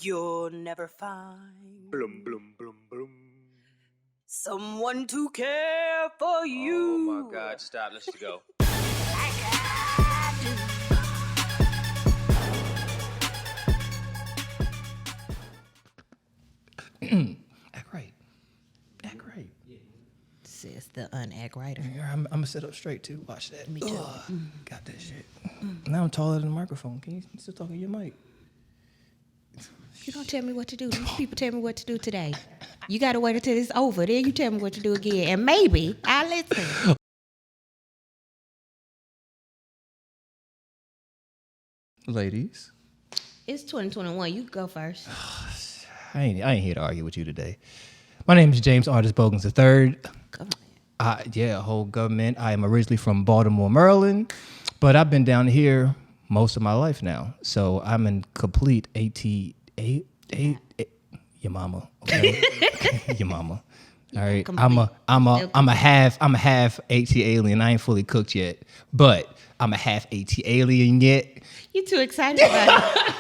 You'll never find Blum, blum, blum, blum. someone to care for you. Oh my God, stop. Let's just go. Act right. Act right. Says the unact writer. Yeah, I'm gonna sit up straight too. Watch that. Me too. Got that shit. Now I'm taller than the microphone. Can you still talk in your mic? You don't tell me what to do. These people tell me what to do today. You got to wait until it's over. Then you tell me what to do again. And maybe I'll listen. Ladies, It's 2021. You can go first. I ain't here to argue with you today. My name is James Artis Bogans III. Government. Whole government. I am originally from Baltimore, Maryland, but I've been down here most of my life now. So I'm in complete your mama. Okay? Your mama. All right. I'm a half AT alien. I ain't fully cooked yet, but I'm a half AT alien yet. You too excited about it.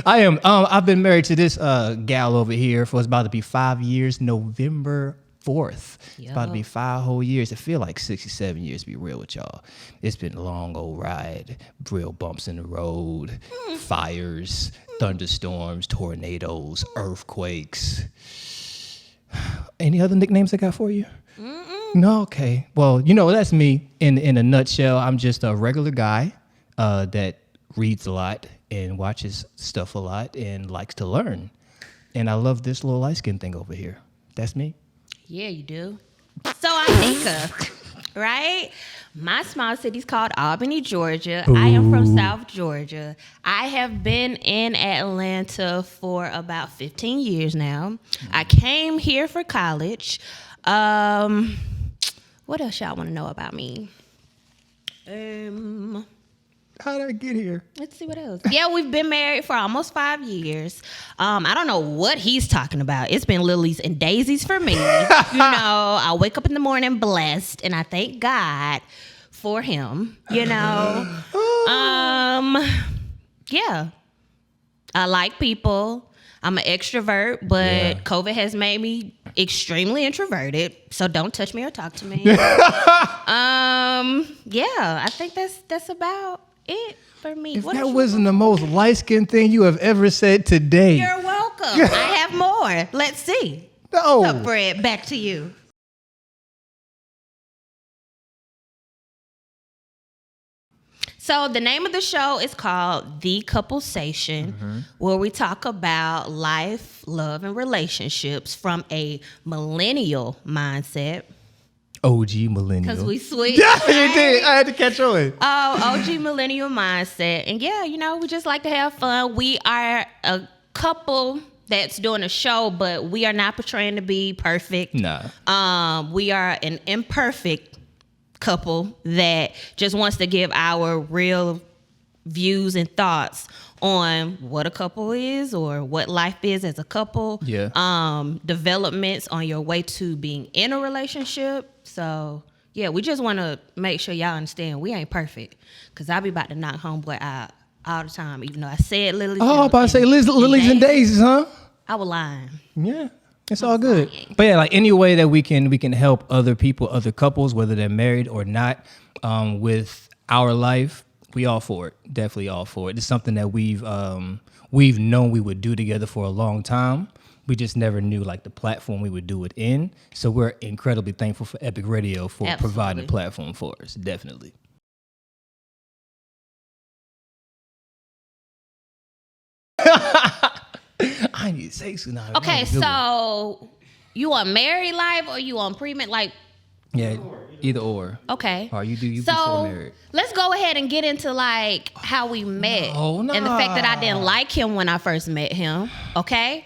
I am. I've been married to this gal over here for it's about to be 5 years, November 4th. It's about to be 5 whole years. It feel like 67 years to be real with y'all. It's been a long old ride. Real bumps in the road, fires, thunderstorms, tornadoes, earthquakes. Any other nicknames I got for you? No, okay. Well, that's me in a nutshell. I'm just a regular guy that reads a lot and watches stuff a lot and likes to learn. And I love this little light skin thing over here. That's me. Yeah, you do. So I'm Neka, right? My small city's called Albany, Georgia. I am from South Georgia. I have been in Atlanta for about 15 years now. I came here for college. What else y'all want to know about me? How did I get here? Let's see what else. Yeah, we've been married for almost 5 years. I don't know what he's talking about. It's been lilies and daisies for me. I wake up in the morning blessed, and I thank God for him. Yeah. I like people. I'm an extrovert, but COVID has made me extremely introverted. So don't touch me or talk to me. I think that's about it for me. If that wasn't the most light-skinned thing you have ever said today. You're welcome. I have more. Let's see. No. What's up, Fred? Back to you. So the name of the show is called The Couplesation, where we talk about life, love, and relationships from a millennial mindset. OG millennial. Because we switched. Yeah, you did. I had to catch on. OG millennial mindset. And we just like to have fun. We are a couple that's doing a show, but we are not portraying to be perfect. Nah. We are an imperfect couple that just wants to give our real views and thoughts on what a couple is or what life is as a couple. Yeah. Developments on your way to being in a relationship. So, we just want to make sure y'all understand we ain't perfect. Because I be about to knock homeboy out all the time, even though I said lilies. Oh, I'm about to say lilies and daisies, huh? I was lying. Yeah. It's all good. But yeah, like any way that we can help other people, other couples, whether they're married or not, with our life, we all for it. Definitely all for it. It's something that we've known we would do together for a long time. We just never knew like the platform we would do it in. So we're incredibly thankful for Epic Radio for providing a platform for us. Definitely. I need to say Tsunami. Okay, so you on married life or you on pre-med? Like, yeah, either or. Okay. Or you before married. Let's go ahead and get into like how we met and the fact that I didn't like him when I first met him. Okay.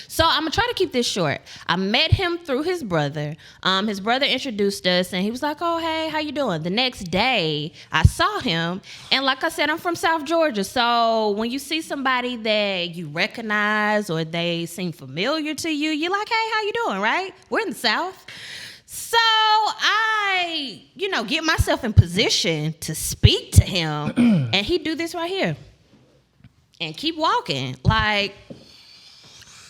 So I'm gonna try to keep this short. I met him through his brother. His brother introduced us, and he was like, "Oh, hey, how you doing?" The next day, I saw him, and like I said, I'm from South Georgia. So when you see somebody that you recognize or they seem familiar to you, you're like, "Hey, how you doing?" Right? We're in the South. So I, get myself in position to speak to him, and he do this right here and keep walking like,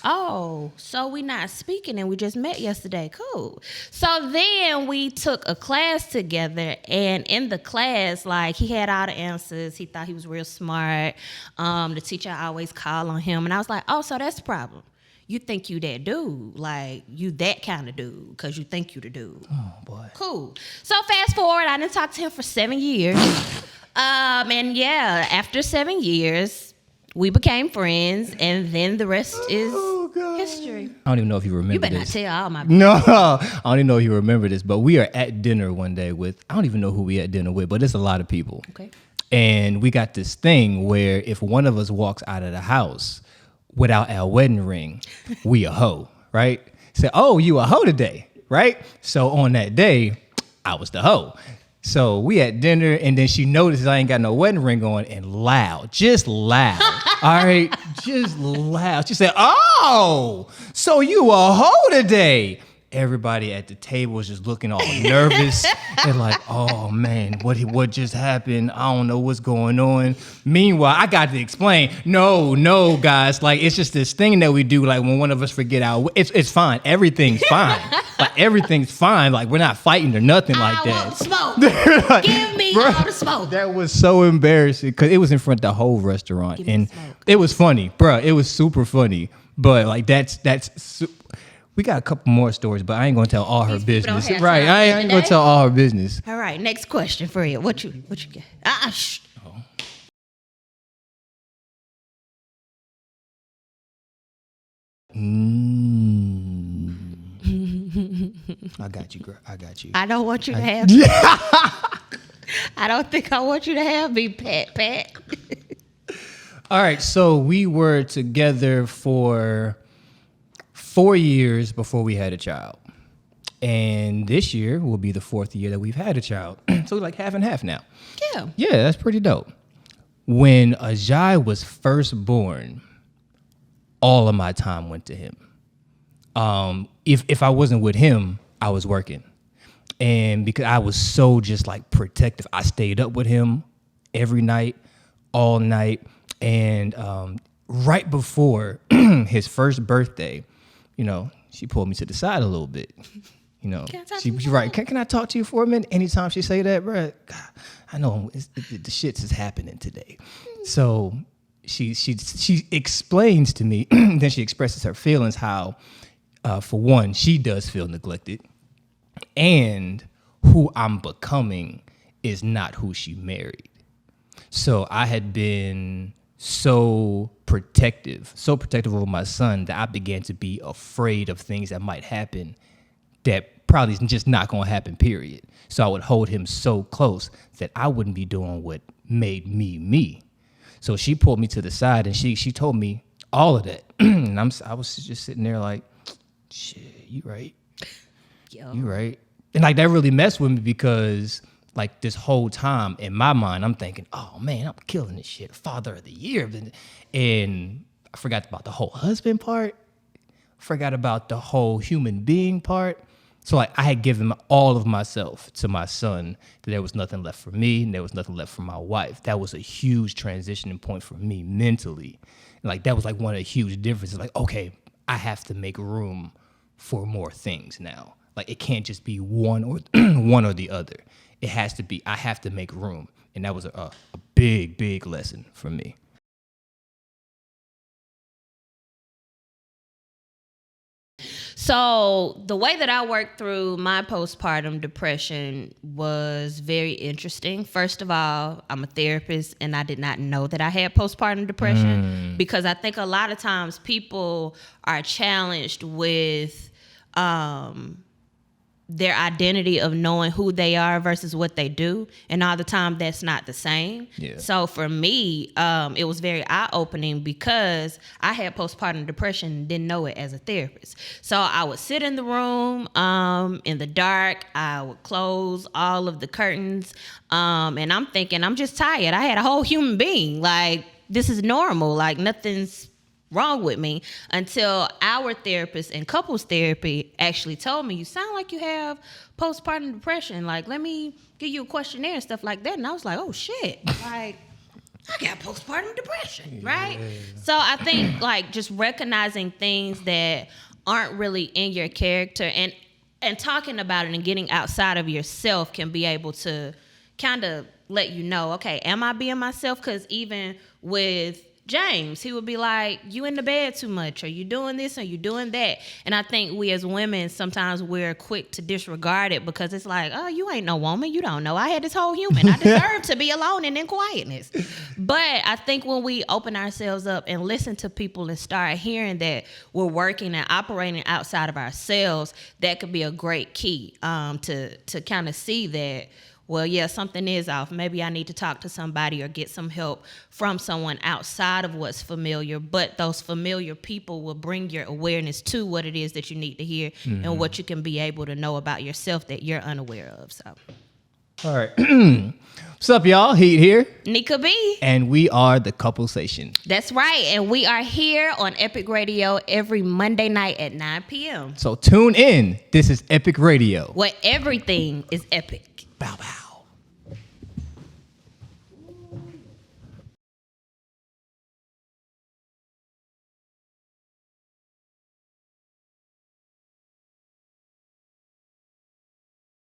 oh, so we not speaking and we just met yesterday. Cool. So then we took a class together, and in the class, like, he had all the answers. He thought he was real smart. The teacher always called on him, and I was like, oh, so that's the problem. You think you that dude, like you that kind of dude, because you think you the dude. Oh boy. Cool. So fast forward, I didn't talk to him for 7 years. And yeah, after 7 years, we became friends, and then the rest is history. I don't even know if you remember You better this. not tell all my No, I don't even know if you remember this, but we are at dinner one day with, I don't even know who we at dinner with, but it's a lot of people. Okay. And we got this thing where if one of us walks out of the house without our wedding ring, we a hoe, right? Say, oh, you a hoe today, right? So on that day, I was the hoe. So we at dinner, and then she notices I ain't got no wedding ring on, and just loud, all right? Just loud. She said, oh, so you a hoe today. Everybody at the table was just looking all nervous and like, oh man, what just happened? I don't know what's going on. Meanwhile, I got to explain. No, guys, like it's just this thing that we do. Like when one of us forget it's fine. Everything's fine. Like everything's fine. Like we're not fighting or nothing like that. I want smoke. Like, Give me bro, all the smoke. That was so embarrassing because it was in front of the whole restaurant, Give me and the smoke. it was funny, bro. It was super funny, but like we got a couple more stories, but I ain't gonna tell all her These people don't business. have Right? time I for ain't gonna today. tell all her business. All right, next question for you. What you get? Shh. I got you, girl. I got you. I don't want you to have. I don't think I want you to have me, Pat. All right, so we were together for 4 years before we had a child. And this year will be the 4th year that we've had a child. So we're like half and half now. Yeah. Yeah, that's pretty dope. When Ajay was first born, all of my time went to him. If I wasn't with him, I was working. And because I was so just like protective, I stayed up with him every night, all night. And right before his first birthday, she pulled me to the side a little bit. Can I talk to She's you right. Can I talk to you for a minute? Anytime she say that, bro, God, I know the shits is happening today. So she explains to me, then she expresses her feelings how, for one, she does feel neglected, and who I'm becoming is not who she married. So I had been so protective over my son that I began to be afraid of things that might happen that probably is just not going to happen, period. So I would hold him so close that I wouldn't be doing what made me me. So she pulled me to the side and she told me all of that. And I was just sitting there like, shit, you right. Yo. You right. And like that really messed with me because like this whole time in my mind, I'm thinking, oh man, I'm killing this shit. Father of the year. And I forgot about the whole husband part. Forgot about the whole human being part. So like I had given all of myself to my son. There was nothing left for me, and there was nothing left for my wife. That was a huge transitioning point for me mentally. And like that was like one of the huge differences. Like, okay, I have to make room for more things now. Like it can't just be one or one or the other. It has to be, I have to make room. And that was a big, big lesson for me. So the way that I worked through my postpartum depression was very interesting. First of all, I'm a therapist, and I did not know that I had postpartum depression because I think a lot of times people are challenged with their identity of knowing who they are versus what they do, and all the time that's not the same. Yeah. So for me, it was very eye-opening because I had postpartum depression and didn't know it as a therapist. So I would sit in the room in the dark. I would close all of the curtains, and I'm thinking I'm just tired. I had a whole human being. Like, this is normal. Like, nothing's wrong with me until our therapist in couples therapy actually told me, you sound like you have postpartum depression. Like, let me give you a questionnaire and stuff like that. And I was like, oh shit. Like, I got postpartum depression, right? So I think like just recognizing things that aren't really in your character and talking about it and getting outside of yourself can be able to kind of let you know, okay, am I being myself? Because even with James, he would be like, you in the bed too much, or you doing this, or you doing that. And I think we as women, sometimes we're quick to disregard it because it's like, oh, you ain't no woman. You don't know. I had this whole human. I deserve to be alone and in quietness. But I think when we open ourselves up and listen to people and start hearing that we're working and operating outside of ourselves, that could be a great key to kind of see that, well, yeah, something is off. Maybe I need to talk to somebody or get some help from someone outside of what's familiar. But those familiar people will bring your awareness to what it is that you need to hear and what you can be able to know about yourself that you're unaware of. So, All right. What's up, y'all? Heat here. Neka B. And we are the Couplesation. That's right. And we are here on Epic Radio every Monday night at 9 p.m. So tune in. This is Epic Radio. Where everything is epic. Bow, bow.